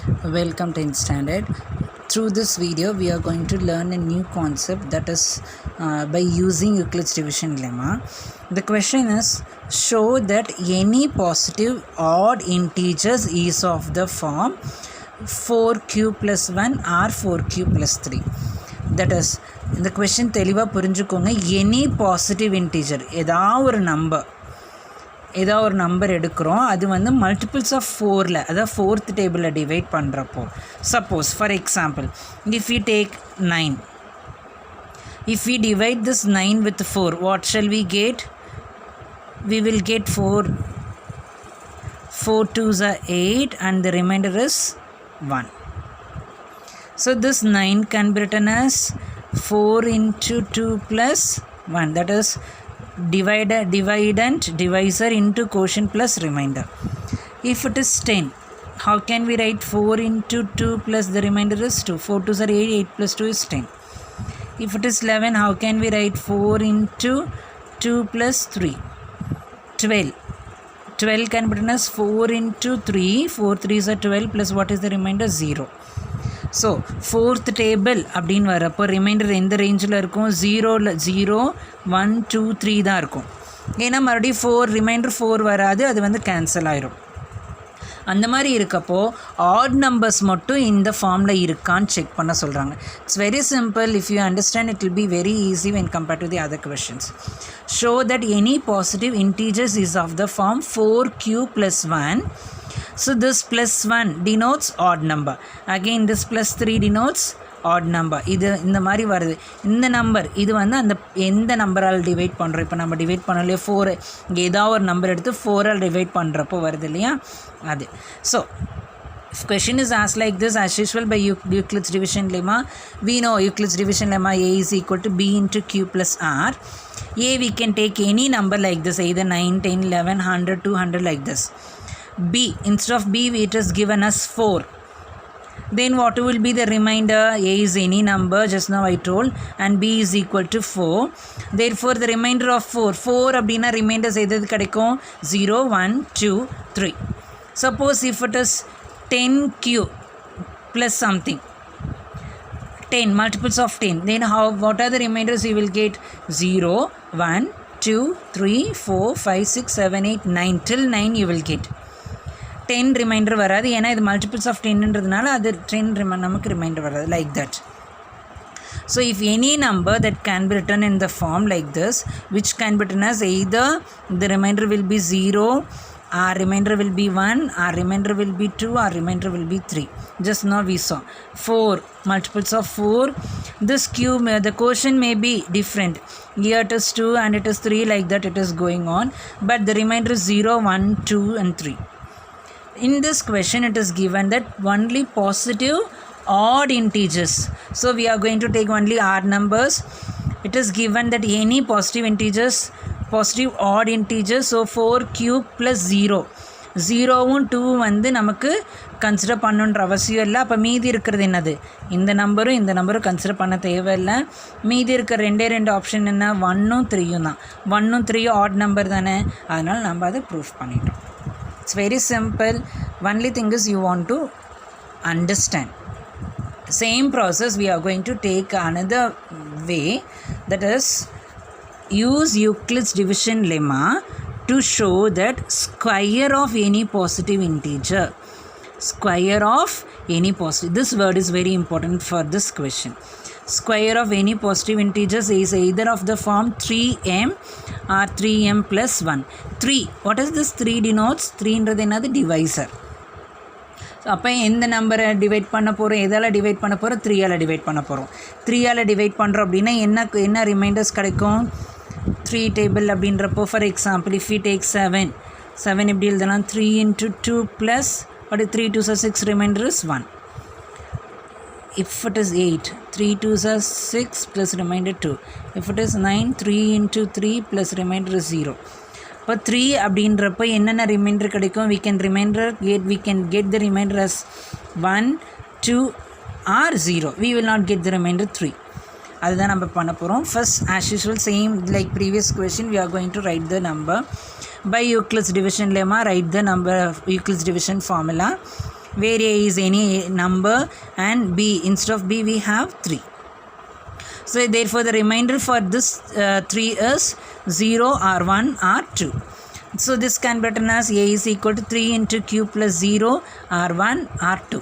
Welcome to 10th standard. Through this video, we are going to learn a new concept, that is by using Euclid's division lemma. The question is, show that any positive odd integers is of the form 4q plus 1 or 4q plus 3. That is, இந்த question தெளிவாக புரிஞ்சுக்கோங்க. Any positive integer ஏதாவது ஒரு number எடுக்கிறோம், அது வந்து multiples of 4ல், அதாவது fourth டேபிளில் டிவைட் பண்ணுறப்போ, suppose for example if we take 9, if we divide this 9 with 4, what shall we get? We will get 4 2s are 8 and the remainder is 1. So this 9 can be written as 4 into 2 plus 1, that is dividend divisor into quotient plus remainder. If it is 10, how can we write 4 into 2 plus the remainder is 2? 4 2s are 8, 8 plus 2 is 10. If it is 11, how can we write 4 into 2 plus 3? 12. 12 can be written as 4 into 3, 4 3s are 12 plus what is the remainder? 0. So fourth table அப்படின்னு வரப்போ reminder எந்த ரேஞ்சில் இருக்கும்? 0 1 2 3 தான் இருக்கும். ஏன்னா மறுபடியும் reminder 4 வராது, அது வந்து கேன்சல் ஆயிரும். அந்த மாதிரி இருக்கப்போ ஆட் நம்பர்ஸ் மட்டும் இந்த ஃபார்மில் இருக்கான்னு செக் பண்ண சொல்கிறாங்க. It's very simple. If you understand, it will be very easy when compared to the other questions. Show that any positive integers is of the form 4q plus 1. So this plus 1 denotes odd number. Again this plus 3 denotes odd number. இது இந்த மாதிரி வருது. இந்த number இது வந்து அந்த எந்த நம்பரால் divide பண்ணுறோம்? இப்போ நம்ம டிவைட் பண்ணலையே 4, இங்கே ஏதாவது ஒரு நம்பர் எடுத்து 4ஆல் டிவைட் பண்ணுறப்போ வருது இல்லையா, அது. So if question is asked like this, as usual by Euclid's division lemma, we know Euclid's division lemma A is equal to B into Q plus R. A we can take any number like this, either 9, 10, 11, 100, 200 like this. B, instead of B it is given as 4. Then what will be the remainder? A is any number, just now I told, and B is equal to 4. Therefore the remainder of 4 அப்படின்னா reminders எது கிடைக்கும்? 0 1 2 3. Suppose if it is 10q plus something, 10 multiples of 10, then what are the remainders you will get? 0 1 2 3 4 5 6 7 8 9, till 9 you will get. 10 reminder வராது, ஏன்னா இது multiples of 10ன்றதுனால அது 10 நமக்கு remainder வராது, like that. So if any number that can be written in the form like this, which can be written as either the remainder will be 0, our remainder will be 1, our remainder will be 2, our remainder will be 3. Just now we saw 4 multiples of 4. This cube, the quotient may be different. Here it is 2 and it is 3, like that it is going on. But the remainder is 0, 1, 2 and 3. In this question it is given that only positive odd integers. So we are going to take only odd numbers. It is given that any positive integers, positive odd integers, so 4q plus 0, 0வும் 2 வந்து நமக்கு consider பண்ணுன்ற அவசியம் இல்லை. அப்போ மீதி இருக்கிறது என்னது? இந்த நம்பரும் கன்சிடர் பண்ண தேவையில்லை. மீதி இருக்கிற ரெண்டு ஆப்ஷன் என்ன? 1ம் 3யும் தான். 1ம் 3யும் ஆட் நம்பர் தானே, அதனால் நம்ம அதை ப்ரூஃப் பண்ணிட்டோம். It's very simple. Only thing is you want to understand. Same process we are going to take another way, that is use Euclid's division lemma to show that square of any positive integer. Square of any positive. This word is very important for this question. Square of any positive integers is either of the form 3m or 3m plus 1. 3. What is this 3 denotes? 3ன்றது என்னது? Divisor. அப்போ எந்த நம்பரை divide பண்ண போகிறோம்? எதால் divide பண்ண போகிறோம்? 3ஆல் divide பண்ண போகிறோம். 3ஆல் டிவைட் பண்ணுறோம் அப்படின்னா என்ன ரிமைண்டர்ஸ் கிடைக்கும்? 3 டேபிள் அப்படின்றப்போ, for example if we take 7 எப்படி எழுதலாம்? 3 into 2 plus 3 2s are 6, remainder is 1. If it is 8, 3 2s are 6 plus remainder 2. If it is 9, 3 into 3 plus remainder is 0. இப்போ 3 அப்படின்றப்போ என்னென்ன ரிமைண்டர் கிடைக்கும்? we can get the remainder as 1 2 or 0. we will not get the remainder 3. அதுதான் நம்ம பண்ண போகிறோம். First, as usual, same like previous question, we are going to write the number by Euclid's division lemma. Write the number of Euclid's division formula. where a is any number and b, instead of b we have 3. So therefore the remainder for this 3 is 0 or 1 or 2. So this can be written as a is equal to 3 into q plus 0 or 1 or 2.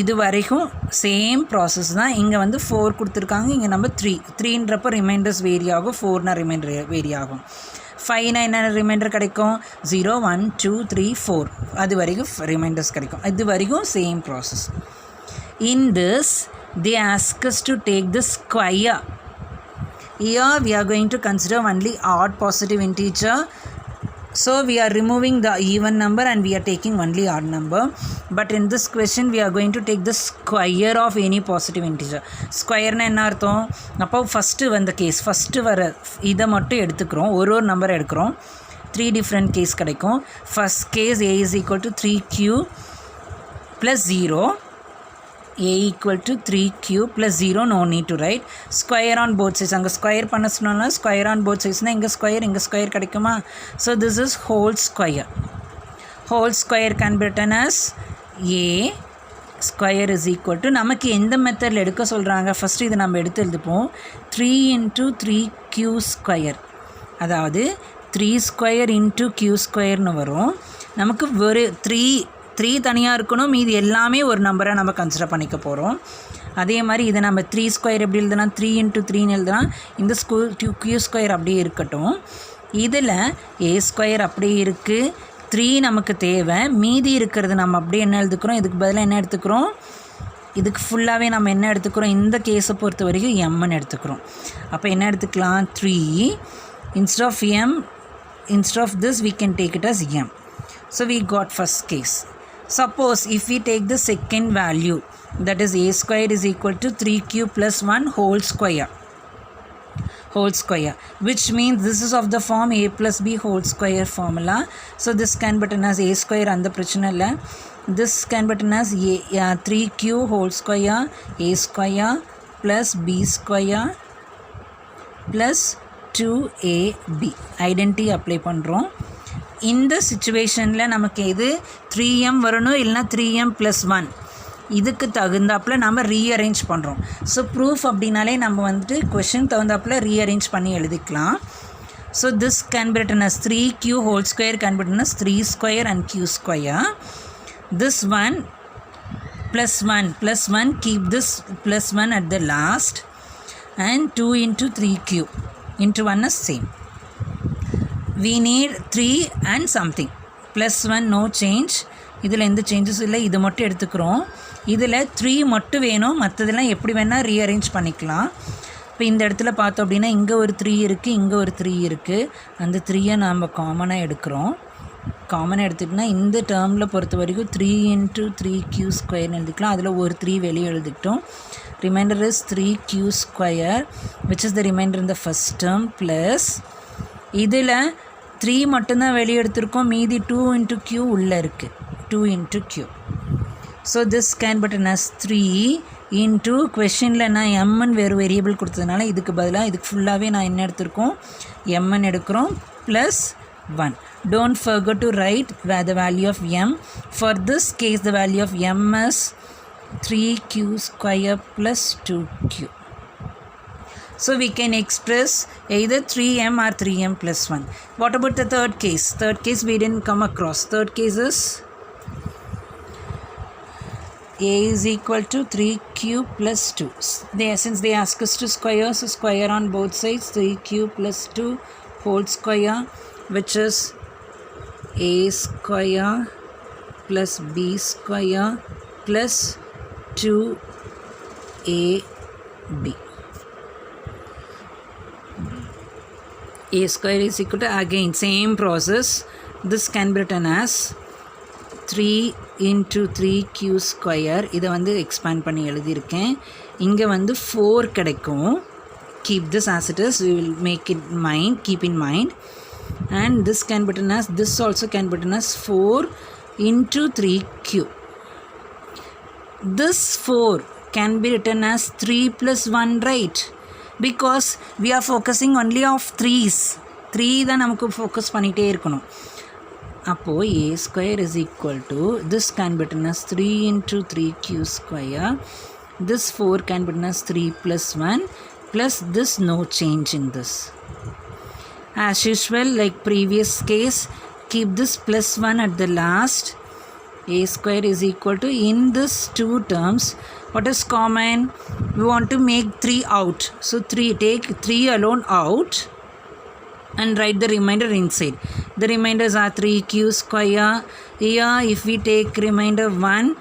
இது வரைக்கும் same process தான். இங்கே வந்து 4 கொடுத்துருக்காங்க, இங்கே நம்ம 3ன்றப்போ reminders vary ஆகும், 4னா reminder vary ஆகும். 5னா என்ன ரிமைண்டர் கிடைக்கும்? 0 1 2 3 4 அது வரைக்கும் ரிமைண்டர்ஸ் கிடைக்கும். இது வரைக்கும் same process. In this they ask us to take the square. Here we are going to consider only odd positive integer. So we are removing the even number and we are taking only odd number. But in this question we are going to take the square of any positive integer. Square na enna artham? Appo first vanda case first vara இதை மட்டும் எடுத்துக்கிறோம், ஒரு number எடுக்கிறோம். 3 different case கிடைக்கும். First case a is equal to 3q plus 0. a equal to 3q plus 0, no need to write. Square on both sides, அங்கே square பண்ண சொன்னோம்னா square on both சைட்ஸ்னால் இங்கே ஸ்கொயர் கிடைக்குமா? So this is whole square can be return as a square is equal to, நமக்கு எந்த மெத்தடில் எடுக்க சொல்கிறாங்க ஃபஸ்ட்டு இதை நம்ம எடுத்து எழுதுப்போம். 3 into 3q ஸ்கொயர், அதாவது 3 ஸ்கொயர் இன்ட்டு q ஸ்கொயர்னு வரும். நமக்கு ஒரு 3 தனியாக இருக்கணும், மீது எல்லாமே ஒரு நம்பரை நம்ம கன்சிடர் பண்ணிக்க போகிறோம். அதே மாதிரி இதை நம்ம 3 ஸ்கொயர் எப்படி எழுதலாம்? 3 into 3ன்னு எழுதலாம். இந்த q ஸ்கொயர் அப்படியே இருக்கட்டும். இதில் a ஸ்கொயர் அப்படியே இருக்குது, 3 நமக்கு தேவை, மீதி இருக்கிறது நம்ம அப்படியே என்ன எழுதுக்கிறோம்? இதுக்கு பதிலாக என்ன எடுத்துக்கிறோம்? இதுக்கு ஃபுல்லாகவே நம்ம என்ன எடுத்துக்கிறோம்? இந்த கேஸை பொறுத்த வரைக்கும் mன்னு எடுத்துக்கிறோம். அப்போ என்ன எடுத்துக்கலாம்? 3 instead of this we can take it as m. So we got first case. Suppose if we take the second value, that is a square is equal to 3q plus 1 whole square, which means this is of the form a plus b whole square formula. So this can be written as a square and the prachana illa. This can be written as 3q whole square a square plus b square plus 2ab. Identity apply பண்ணுறோம். இந்த சிச்சுவேஷனில் நமக்கு இது 3m வரணும், இல்லைனா 3m + 1. இதுக்கு தகுந்தாப்பில் நம்ம rearrange பண்ணுறோம். ஸோ ப்ரூஃப் அப்படின்னாலே நம்ம வந்துட்டு கொஷின் தகுந்தாப்பில் ரீஅரேஞ்ச் பண்ணி எழுதிக்கலாம். So this can be return as 3q whole square can be written as 3 square and q square. This 1 plus 1 keep this plus 1 at the last, and 2 into 3q into 1 is same. We need 3 and something plus 1, no change. இதில் எந்த சேஞ்சஸும் இல்லை, இது மட்டும் எடுத்துக்கிறோம். இதில் 3 மட்டும் வேணும், மற்றதெல்லாம் எப்படி வேணால் ரீஅரேஞ்ச் பண்ணிக்கலாம். இப்போ இந்த இடத்துல பார்த்தோம் அப்படின்னா இங்கே ஒரு 3 இருக்குது, இங்கே ஒரு 3 இருக்குது. அந்த 3யை நாம் காமனாக எடுக்கிறோம். காமனாக எடுத்துக்கிட்டோம்னா இந்த டேர்மில் பொறுத்த வரைக்கும் 3 into 3q ஸ்கொயர்னு எழுதிக்கலாம். அதில் ஒரு 3 வெளியே எழுதிக்கிட்டோம். Reminder is 3q square which is the remainder in the first term plus இதில் 3 மட்டும்தான் வெளியே எடுத்திருக்கோம், மீதி 2 into q உள்ளே இருக்குது, 2 into q. So this can button as 3 into கொஷனில் நான் mன்னு வேறு வேரியபிள் கொடுத்ததுனால இதுக்கு பதிலாக இதுக்கு ஃபுல்லாகவே நான் என்ன எடுத்திருக்கோம்? mன்னு எடுக்கிறோம் plus 1. Don't forget to write the value of m. For this case the value of m is 3q square plus 2q. So we can express either 3m or 3m plus 1. What about the third case? Third case we didn't come across. Third case is a is equal to 3q plus 2. Since they ask us to square, so square on both sides, 3q plus 2 whole square, which is a square plus b square plus 2ab. A square is equal to, again same process, this can be written as 3 into 3q square. இதை வந்து expand பண்ணி எழுதியிருக்கேன். இங்கே வந்து 4 கிடைக்கும். Keep this as it is, we will make it keep in mind. And this can be written as, this also can be written as 4 into 3q. This 4 can be written as 3 plus 1, right? Because we are focusing only of 3s. 3 தான் நமக்கு focus பண்ணிகிட்டே இருக்கணும். அப்போ a square is equal to this can be written as 3 into 3q square, this 4 can be written as 3 plus 1 plus this, no change in this. As usual, like previous case, keep this plus 1 at the last. A square is equal to, in this two terms, what is common? We want to make 3 out. So 3, take 3 alone out and write the remainder inside. The remainders are 3q square. Here if we take remainder 1,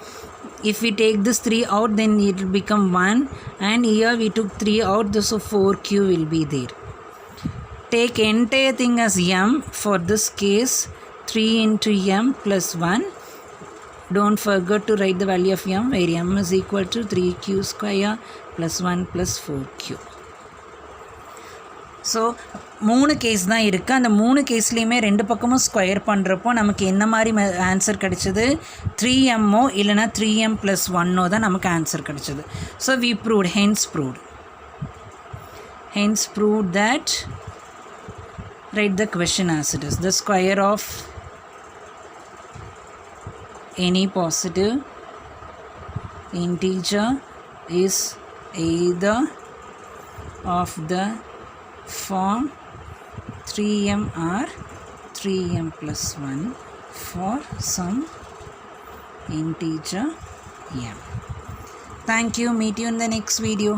if we take this 3 out, then it will become 1, and here we took 3 out, so 4q will be there. Take entire thing as m. For this case, 3 into m plus 1. Don't forget to write the value of m, where m is equal to 3q square plus 1 plus 4q. So 3 case தான் இருக்குது. அந்த 3 கேஸ்லேயுமே ரெண்டு பக்கமும் square பண்ணுறப்போ நமக்கு என்ன மாதிரி answer கிடச்சிது? 3mஓ இல்லைனா 3m plus 1ஓ தான் நமக்கு ஆன்சர் கிடச்சிது. So we proved, hence proved that, write the question as it is. The square of any positive integer is either of the form 3m or 3m plus 1 for some integer m. Thank you. Meet you in the next video.